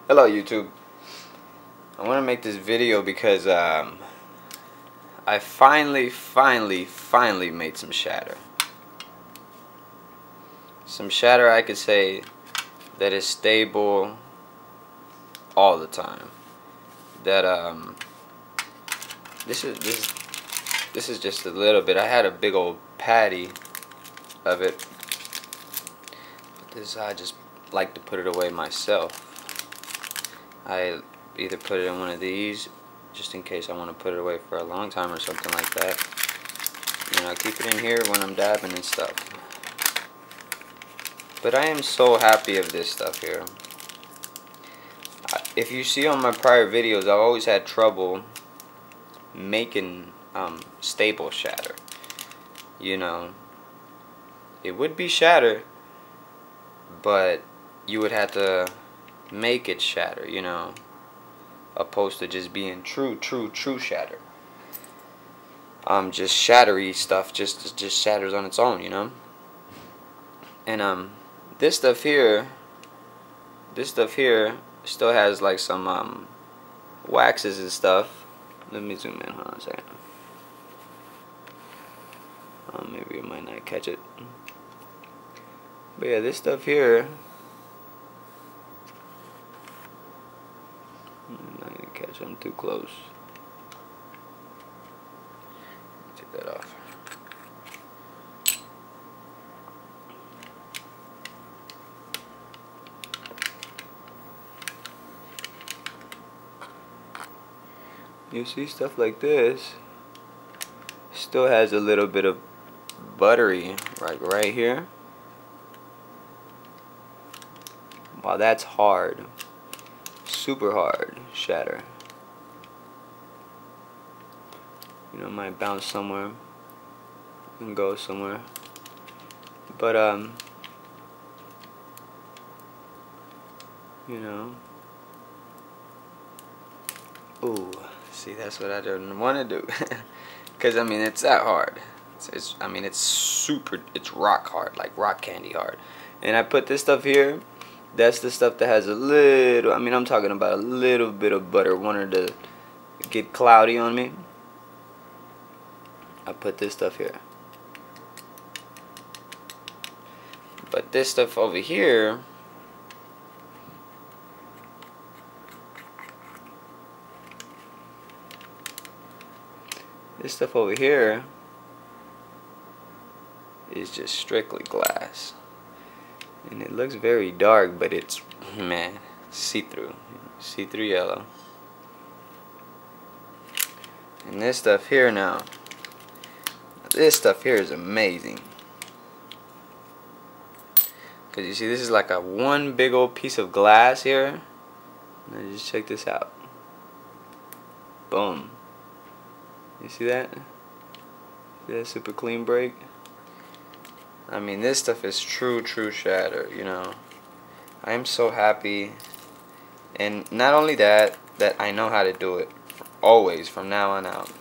Hello YouTube. I want to make this video because I finally made some shatter. Some shatter I could say that is stable all the time. That this is just a little bit. I had a big old patty of it. But this I just like to put it away myself. I either put it in one of these just in case I want to put it away for a long time or something like that. And I'll keep it in here when I'm dabbing and stuff. But I am so happy of this stuff here. If you see on my prior videos, I've always had trouble making stable shatter. You know, it would be shatter, but you would have to make it shatter, you know, opposed to just being true shatter. Just shattery stuff just shatters on its own, you know. And this stuff here still has like some waxes and stuff. Let me zoom in, hold on a second. Maybe I might not catch it. But yeah, this stuff here, I'm not gonna catch them too close. Take that off. You see stuff like this still has a little bit of buttery right here. Wow, that's hard. Super hard shatter. You know, it might bounce somewhere and go somewhere. But you know. Ooh, see, that's what I didn't want to do. Cause I mean, it's that hard. I mean, it's rock hard, like rock candy hard. And I put this stuff here. That's the stuff that has a little, I mean, I'm talking about a little bit of butter. Wanted to get cloudy on me. I put this stuff here. But this stuff over here, is just strictly glass. And it looks very dark, but it's, man, see-through yellow. And this stuff here now, this stuff here is amazing. Cause you see, this is like a one big old piece of glass here. Now just check this out. Boom. You see that? See that super clean break? I mean, this stuff is true shatter, you know. I am so happy. And not only that I know how to do it always from now on out.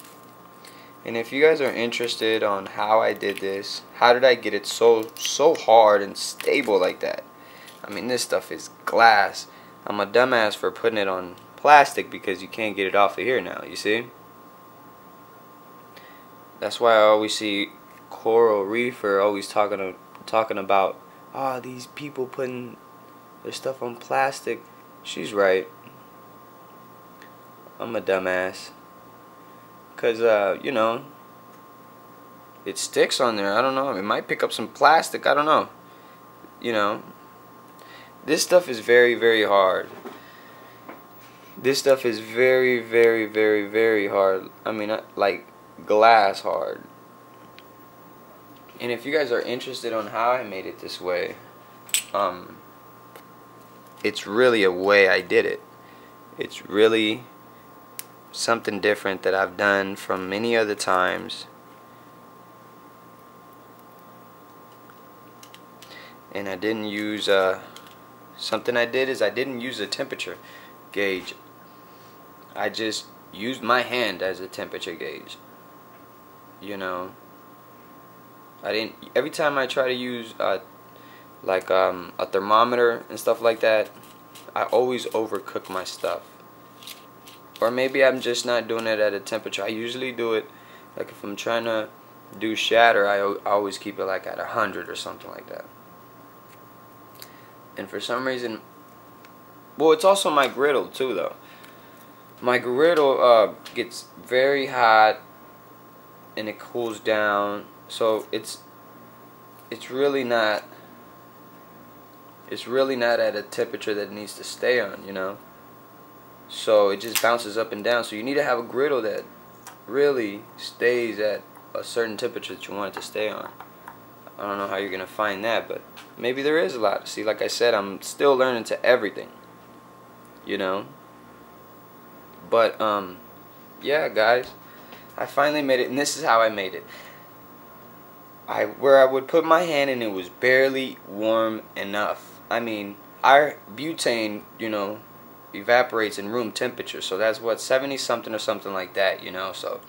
And if you guys are interested on how I did this, how did I get it so hard and stable like that? I mean, this stuff is glass. I'm a dumbass for putting it on plastic because you can't get it off of here now, you see? That's why I always see Coral Reefer always talking about, oh, these people putting their stuff on plastic. She's right. I'm a dumbass. Cause you know, it sticks on there. I don't know. It might pick up some plastic. I don't know. You know, this stuff is very hard. This stuff is very hard. I mean, like glass hard. And if you guys are interested on how I made it this way, it's really a way I did it. It's really something different that I've done from many other times. And I didn't use something I did is I didn't use a temperature gauge. I just used my hand as a temperature gauge. You know, I didn't. Every time I try to use like a thermometer and stuff like that, I always overcook my stuff. Or maybe I'm just not doing it at a temperature. I usually do it, like if I'm trying to do shatter, I always keep it like at 100 or something like that. And for some reason, well, it's also my griddle too though. My griddle gets very hot and it cools down, so it's really not at a temperature that it needs to stay on, you know. So it just bounces up and down. So you need to have a griddle that really stays at a certain temperature that you want it to stay on. I don't know how you're gonna find that, but maybe there is a lot. See, like I said, I'm still learning to everything, you know. But yeah, guys, I finally made it, and this is how I made it. Where I would put my hand and it was barely warm enough. I mean, our butane, you know, evaporates in room temperature, so that's what, 70 something or something like that, you know. So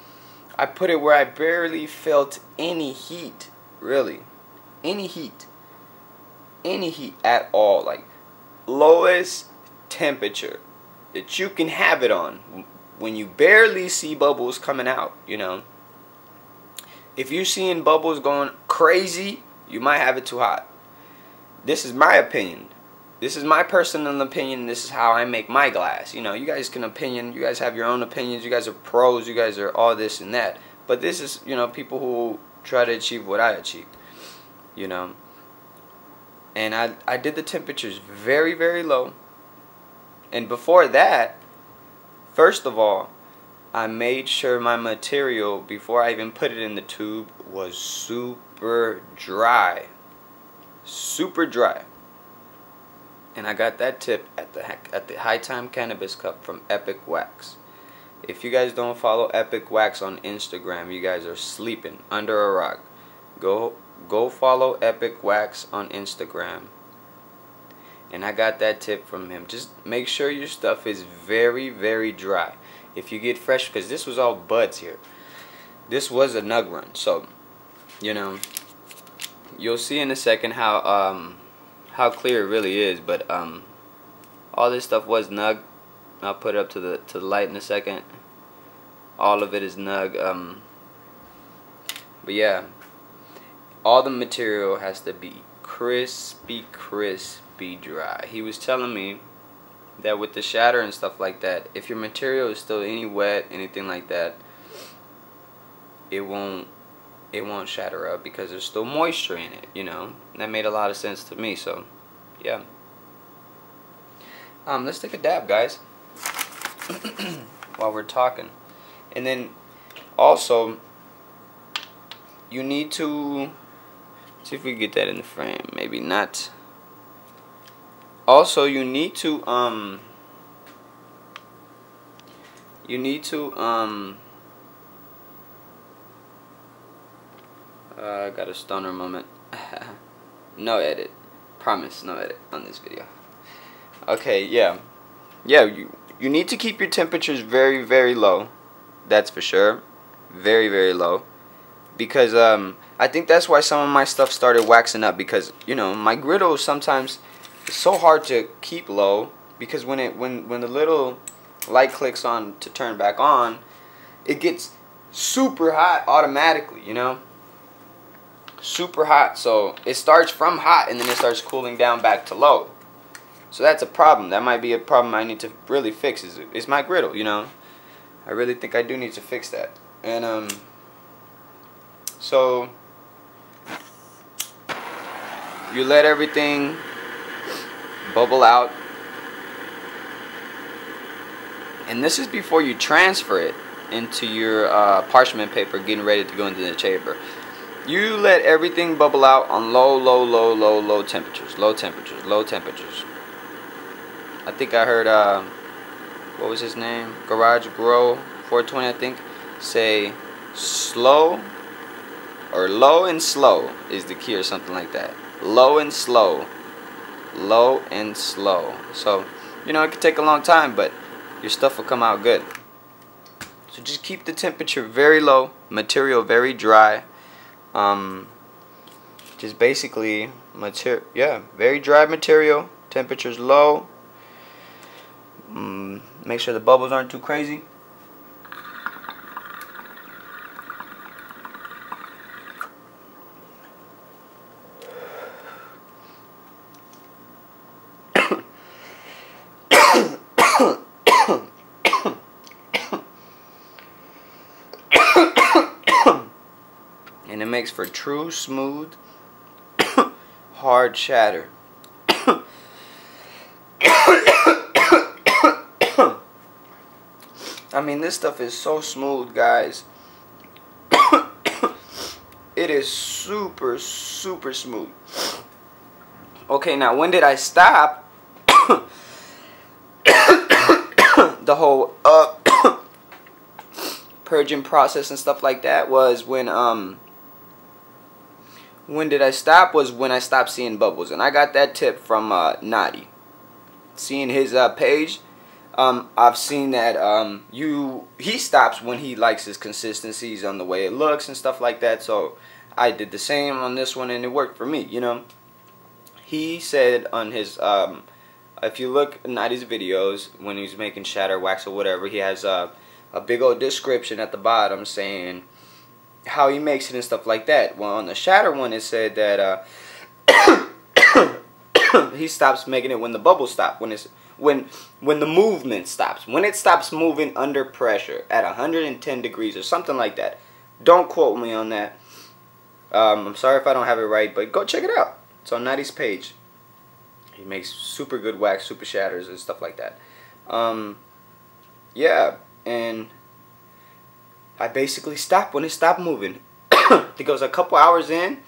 I put it where I barely felt any heat, really, any heat at all, like lowest temperature that you can have it on, when you barely see bubbles coming out, you know. If you're seeing bubbles going crazy, you might have it too hot. This is my opinion. This is my personal opinion. This is how I make my glass. You know, you guys can opinion. You guys have your own opinions. You guys are pros. You guys are all this and that. But this is, you know, people who try to achieve what I achieve. You know. And I did the temperatures very, very low. And before that, first of all, I made sure my material, before I even put it in the tube, was super dry. Super dry. And I got that tip at the High Time Cannabis Cup from Epic Wax. If you guys don't follow Epic Wax on Instagram, you guys are sleeping under a rock. Go follow Epic Wax on Instagram. And I got that tip from him. Just make sure your stuff is very, very dry. If you get fresh, because this was all buds here. This was a nug run, so you know, you'll see in a second how clear it really is. But all this stuff was nug. I'll put it up to the light in a second. All of it is nug. But yeah, all the material has to be crispy dry. He was telling me that with the shatter and stuff like that, if your material is still any wet, anything like that, it won't shatter up because there's still moisture in it, you know. And that made a lot of sense to me. So yeah, let's take a dab, guys, while we're talking. And then also, you need to see if we can get that in the frame. Maybe not. Also, you need to I got a stoner moment. No edit. Promise, no edit on this video. Okay, yeah. Yeah, you need to keep your temperatures very, very low. That's for sure. Very, very low. Because I think that's why some of my stuff started waxing up, because, you know, my griddle sometimes, it's so hard to keep low, because when the little light clicks on to turn back on, it gets super hot automatically, you know. Super hot. So it starts from hot and then it starts cooling down back to low. So that's a problem. That might be a problem I need to really fix. Is my griddle, you know. I really think I do need to fix that. And so you let everything bubble out, and this is before you transfer it into your parchment paper, getting ready to go into the chamber. You let everything bubble out on low temperatures. Low temperatures. I think I heard what was his name? Garage Grow 420, I think, say slow or low and slow is the key, or something like that. Low and slow. Low and slow. So, you know, it could take a long time, but your stuff will come out good. So just keep the temperature very low, material very dry. Just basically very dry material, temperatures low. Make sure the bubbles aren't too crazy. And it makes for true, smooth, hard shatter. I mean, this stuff is so smooth, guys. It is super, super smooth. Okay, now when did I stop the whole purging process and stuff like that? Was when did I stop? Was when I stopped seeing bubbles, and I got that tip from Naughty. Seeing his page, I've seen that he stops when he likes his consistencies on the way it looks and stuff like that. So I did the same on this one, and it worked for me. You know, he said on his if you look at Naughty's videos when he's making shatter wax or whatever, he has a big old description at the bottom saying how he makes it and stuff like that. Well, on the shatter one, it said that he stops making it when the bubbles stop, when the movement stops, when it stops moving under pressure at 110 degrees or something like that. Don't quote me on that. I'm sorry if I don't have it right, but go check it out. It's on Naughty's page. He makes super good wax, super shatters and stuff like that. Yeah, and I basically stopped when it stopped moving. I think it was a couple hours in,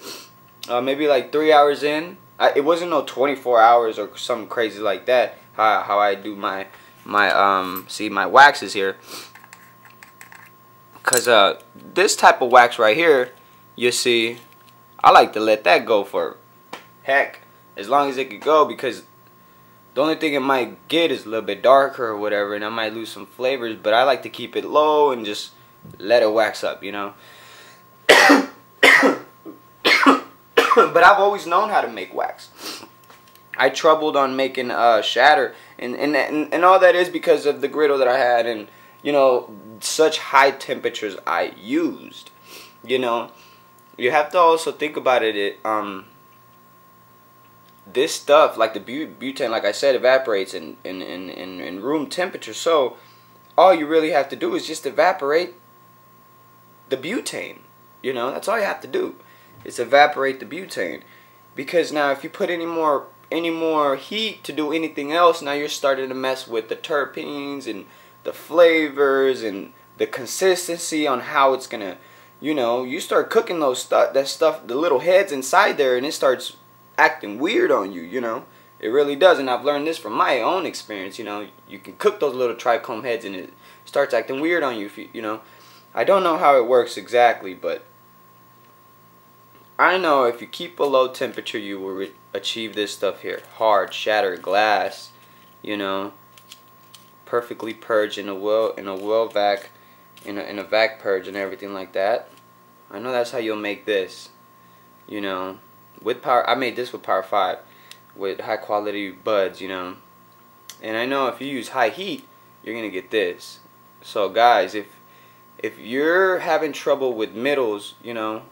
maybe like 3 hours in. It wasn't no 24 hours or something crazy like that. How I do my waxes here. Cause this type of wax right here, you see, I like to let that go for heck as long as it could go, because the only thing it might get is a little bit darker or whatever, and I might lose some flavors. But I like to keep it low and just let it wax up, you know. But I've always known how to make wax. I troubled on making shatter, and all that is because of the griddle that I had, and you know, such high temperatures I used. You know, you have to also think about it. This stuff, like the butane, like I said, evaporates in room temperature. So all you really have to do is just evaporate the butane. You know, that's all you have to do. It's evaporate the butane. Because now if you put any more heat to do anything else, now you're starting to mess with the terpenes and the flavors and the consistency on how it's gonna, you know, you start cooking that stuff, the little heads inside there, and it starts acting weird on you, you know. It really does, and I've learned this from my own experience. You know, you can cook those little trichome heads and it starts acting weird on you, if you know. I don't know how it works exactly, but I know if you keep a low temperature, you will achieve this stuff here. Hard, shattered glass, you know, perfectly purged in a vac purge and everything like that. I know that's how you'll make this, you know, with power. I made this with power 5 with high quality buds, you know. And I know if you use high heat, you're gonna get this. So guys, if you're having trouble with middles, you know,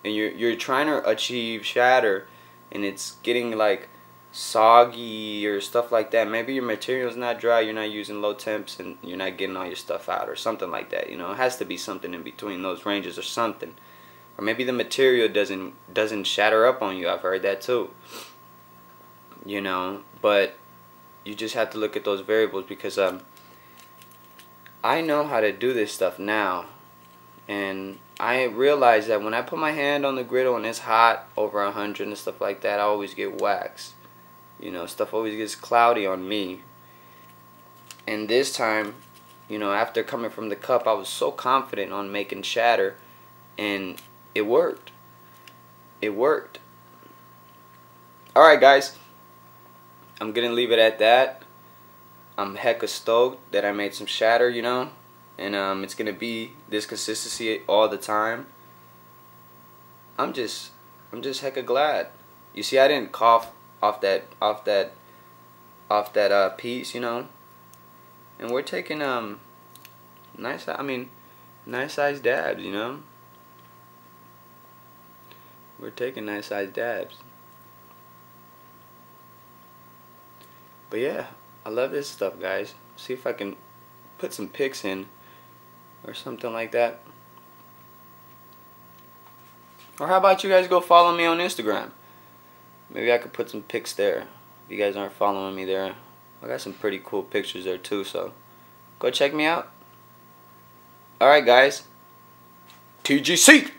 and you're trying to achieve shatter and it's getting like soggy or stuff like that, maybe your material's not dry, you're not using low temps, and you're not getting all your stuff out or something like that, you know. It has to be something in between those ranges or something. Or maybe the material doesn't shatter up on you. I've heard that too, you know. But you just have to look at those variables, because I know how to do this stuff now, and I realize that when I put my hand on the griddle and it's hot over 100 and stuff like that, I always get wax. You know, stuff always gets cloudy on me. And this time, you know, after coming from the cup, I was so confident on making shatter, and it worked. It worked. Alright guys, I'm gonna leave it at that. I'm hecka stoked that I made some shatter, you know. And it's gonna be this consistency all the time. I'm just hecka glad. You see, I didn't cough off that piece, you know. And we're taking nice size dabs, you know. We're taking nice size dabs. But yeah, I love this stuff, guys. See if I can put some pics in or something like that. Or how about you guys go follow me on Instagram? Maybe I could put some pics there. If you guys aren't following me there, I got some pretty cool pictures there too, so go check me out. Alright guys, TGC!